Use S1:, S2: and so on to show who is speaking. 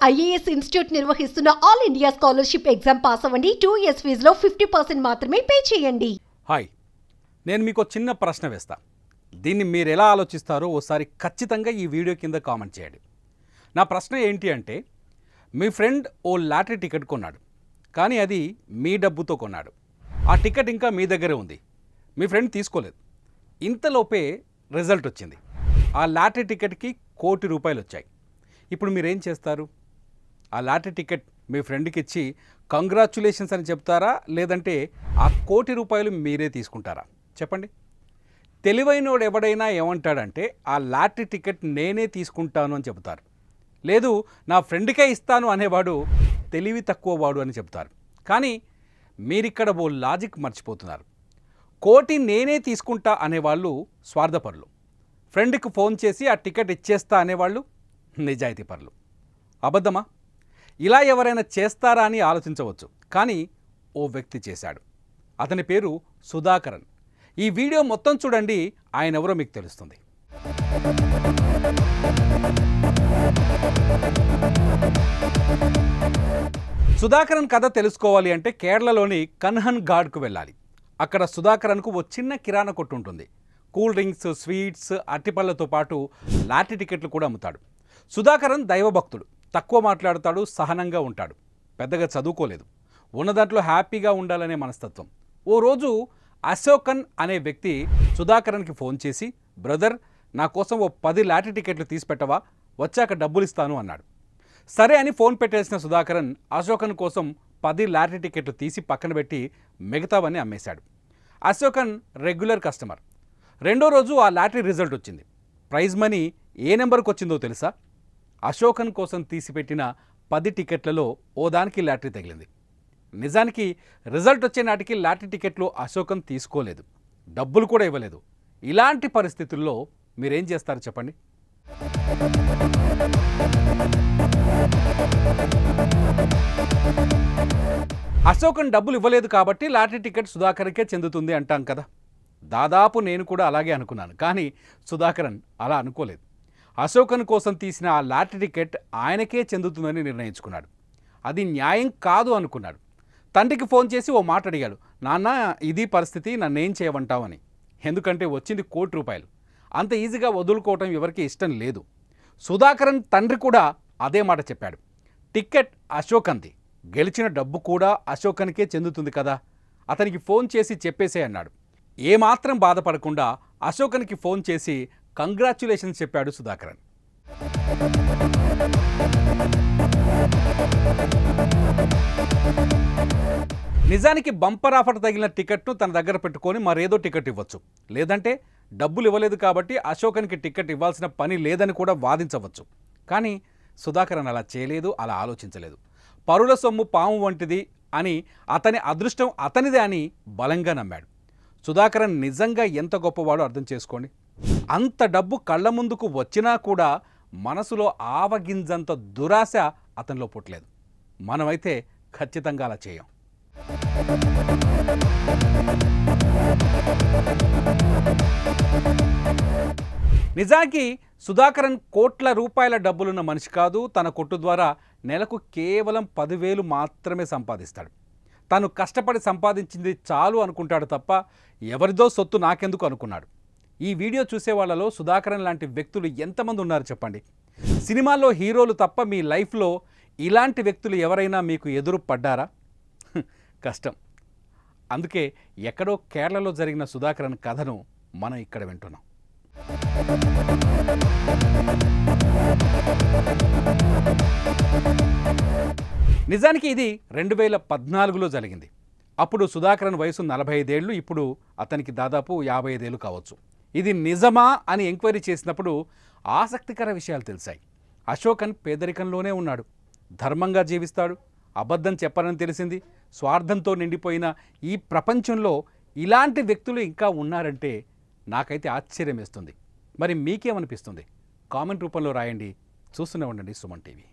S1: IAS institute నిర్వహిస్తున్న all India scholarship exam pass అవ్వండి. 2 years ఫీజులో 50% మాత్రమే పే చేయండి.
S2: హాయ్, నేను మీకు చిన్న ప్రశ్న వేస్తా. దీన్ని మీరు ఎలా ఆలోచిస్తారో ఓసారి ఖచ్చితంగా ఈ వీడియో కింద కామెంట్ చేయండి. నా ప్రశ్న ఏంటి అంటే, మీ ఫ్రెండ్ ఓ లాటరీ టికెట్ కొన్నాడు, కానీ అది మీ డబ్బుతో కొన్నాడు. ఆ టికెట్ ఇంకా మీ దగ్గరే ఉంది, మీ ఫ్రెండ్ తీసుకోలేదు. ఇంతలోపే రిజల్ట్ వచ్చింది. ఆ లాటరీ టికెట్కి ₹1 కోటి వచ్చాయి. ఇప్పుడు మీరేం చేస్తారు? ఆ లాటరీ టికెట్ మీ ఫ్రెండ్కి ఇచ్చి కంగ్రాచ్యులేషన్స్ అని చెప్తారా, లేదంటే ఆ ₹1 కోటి మీరే తీసుకుంటారా? చెప్పండి. తెలివైనోడు ఎవడైనా ఏమంటాడంటే, ఆ లాటరీ టికెట్ నేనే తీసుకుంటాను అని చెబుతారు. లేదు, నా ఫ్రెండ్కే ఇస్తాను అనేవాడు తెలివి తక్కువ వాడు అని చెప్తారు. కానీ మీరిక్కడ ఓ లాజిక్ మర్చిపోతున్నారు. ₹1 కోటి నేనే తీసుకుంటా అనేవాళ్ళు స్వార్థపరులు. ఫ్రెండ్కి ఫోన్ చేసి ఆ టికెట్ ఇచ్చేస్తా అనేవాళ్ళు నిజాయితీ పరులు. అబద్ధమా? ఇలా ఎవరైనా చేస్తారా అని ఆలోచించవచ్చు, కానీ ఓ వ్యక్తి చేశాడు. అతని పేరు సుధాకరన్. ఈ వీడియో మొత్తం చూడండి, ఆయన ఎవరో మీకు తెలుస్తుంది. సుధాకరన్ కథ తెలుసుకోవాలి అంటే కేరళలోని కన్హన్ ఘాట్కు వెళ్ళాలి. అక్కడ సుధాకరన్కు ఓ చిన్న కిరాణా కొట్టు ఉంటుంది. కూల్ డ్రింక్స్, స్వీట్స్, అరటిపళ్ళతో పాటు లాటరీ టికెట్లు కూడా అమ్ముతాడు. సుధాకరన్ దైవభక్తుడు, తక్కువ మాట్లాడతాడు, సహనంగా ఉంటాడు. పెద్దగా చదువుకోలేదు, ఉన్న దాంట్లో హ్యాపీగా ఉండాలనే మనస్తత్వం. ఓ రోజు అశోకన్ అనే వ్యక్తి సుధాకరన్కి ఫోన్ చేసి, బ్రదర్, నా కోసం ఓ 10 లాటరీ టికెట్లు తీసి పెట్టవా, వచ్చాక డబ్బులు ఇస్తాను అన్నాడు. సరే అని ఫోన్ పెట్టేసిన సుధాకరన్ అశోకన్ కోసం 10 లాటరీ టికెట్లు తీసి పక్కన పెట్టి మిగతావన్నీ అమ్మేశాడు. Ashokan regular customer. రెండో రోజు ఆ లాటరీ రిజల్ట్ వచ్చింది. ప్రైజ్ మనీ ఏ నెంబర్కి వచ్చిందో తెలుసా? అశోకన్ కోసం తీసిపెట్టిన 10 టికెట్లలో ఓ దానికి లాటరీ తగిలింది. నిజానికి రిజల్ట్ వచ్చే నాటికి లాటరీ టికెట్లు అశోకన్ తీసుకోలేదు, డబ్బులు కూడా ఇవ్వలేదు. ఇలాంటి పరిస్థితుల్లో మీరేం చేస్తారు చెప్పండి? అశోకన్ డబ్బులు ఇవ్వలేదు కాబట్టి లాటరీ టికెట్ సుధాకర్కే చెందుతుంది అంటాం కదా. దాదాపు నేను కూడా అలాగే అనుకున్నాను, కానీ సుధాకరన్ అలా అనుకోలేదు. అశోకన్ కోసం తీసిన ఆ లాటరీ టికెట్ ఆయనకే చెందుతుందని నిర్ణయించుకున్నాడు. అది న్యాయం కాదు అనుకున్నాడు. తండ్రికి ఫోన్ చేసి ఓ మాట అడిగాడు, నాన్న, ఇది పరిస్థితి, నన్నేం చేయమంటావు అని. ఎందుకంటే వచ్చింది ₹1 కోటి. అంత ఈజీగా వదులుకోవటం ఎవరికి ఇష్టం లేదు. సుధాకరన్ తండ్రి కూడా అదే మాట చెప్పాడు. టికెట్ అశోకన్ది, గెలిచిన డబ్బు కూడా అశోకన్కే చెందుతుంది కదా, అతనికి ఫోన్ చేసి చెప్పేసే అన్నాడు. ఏమాత్రం బాధపడకుండా అశోకన్కి ఫోన్ చేసి కంగ్రాచ్యులేషన్స్ చెప్పాడు సుధాకరన్. నిజానికి బంపర్ ఆఫర్ తగిలిన టికెట్ను తన దగ్గర పెట్టుకొని మరేదో టికెట్ ఇవ్వచ్చు, లేదంటే డబ్బులు ఇవ్వలేదు కాబట్టి అశోకన్కి టికెట్ ఇవ్వాల్సిన పని లేదని కూడా వాదించవచ్చు. కానీ సుధాకరన్ అలా చేయలేదు, అలా ఆలోచించలేదు. పరుల సొమ్ము పాము వంటిది అని, అతని అదృష్టం అతనిదే అని బలంగా నమ్మాడు. సుధాకరన్ నిజంగా ఎంత గొప్పవాడో అర్థం చేసుకోండి. అంత డబ్బు కళ్ళ ముందుకు వచ్చినా కూడా మనసులో ఆవగింజంత దురాశ అతనిలో పుట్టలేదు. మనమైతే ఖచ్చితంగా అలా చేయం. నిజానికి సుధాకరన్ కోట్ల రూపాయల డబ్బులున్న మనిషి కాదు. తన కొట్టు ద్వారా నెలకు కేవలం 10,000 మాత్రమే సంపాదిస్తాడు. తను కష్టపడి సంపాదించింది చాలు అనుకుంటాడు తప్ప ఎవరిదో సొత్తు నాకెందుకు అనుకున్నాడు. ఈ వీడియో చూసే వాళ్ళలో సుధాకరన్ లాంటి వ్యక్తులు ఎంతమంది ఉన్నారు చెప్పండి? సినిమాల్లో హీరోలు తప్ప మీ లైఫ్లో ఇలాంటి వ్యక్తులు ఎవరైనా మీకు ఎదురు పడ్డారా? కష్టం. అందుకే ఎక్కడో కేరళలో జరిగిన సుధాకరన్ కథను మనం ఇక్కడ వింటున్నాం. నిజానికి ఇది 2014లో జరిగింది. అప్పుడు సుధాకరన్ వయసు 45 ఏళ్ళు, ఇప్పుడు అతనికి దాదాపు 55 ఏళ్ళు కావచ్చు. ఇది నిజమా అని ఎంక్వైరీ చేసినప్పుడు ఆసక్తికర విషయాలు తెలిసాయి. అశోకన్ పేదరికంలోనే ఉన్నాడు, ధర్మంగా జీవిస్తాడు, అబద్ధం చెప్పరని తెలిసింది. స్వార్థంతో నిండిపోయిన ఈ ప్రపంచంలో ఇలాంటి వ్యక్తులు ఇంకా ఉన్నారంటే నాకైతే ఆశ్చర్యం వేస్తుంది. మరి మీకేమనిపిస్తుంది? కామెంట్ రూపంలో రాయండి. చూస్తూనే ఉండండి సుమన్ టీవీ.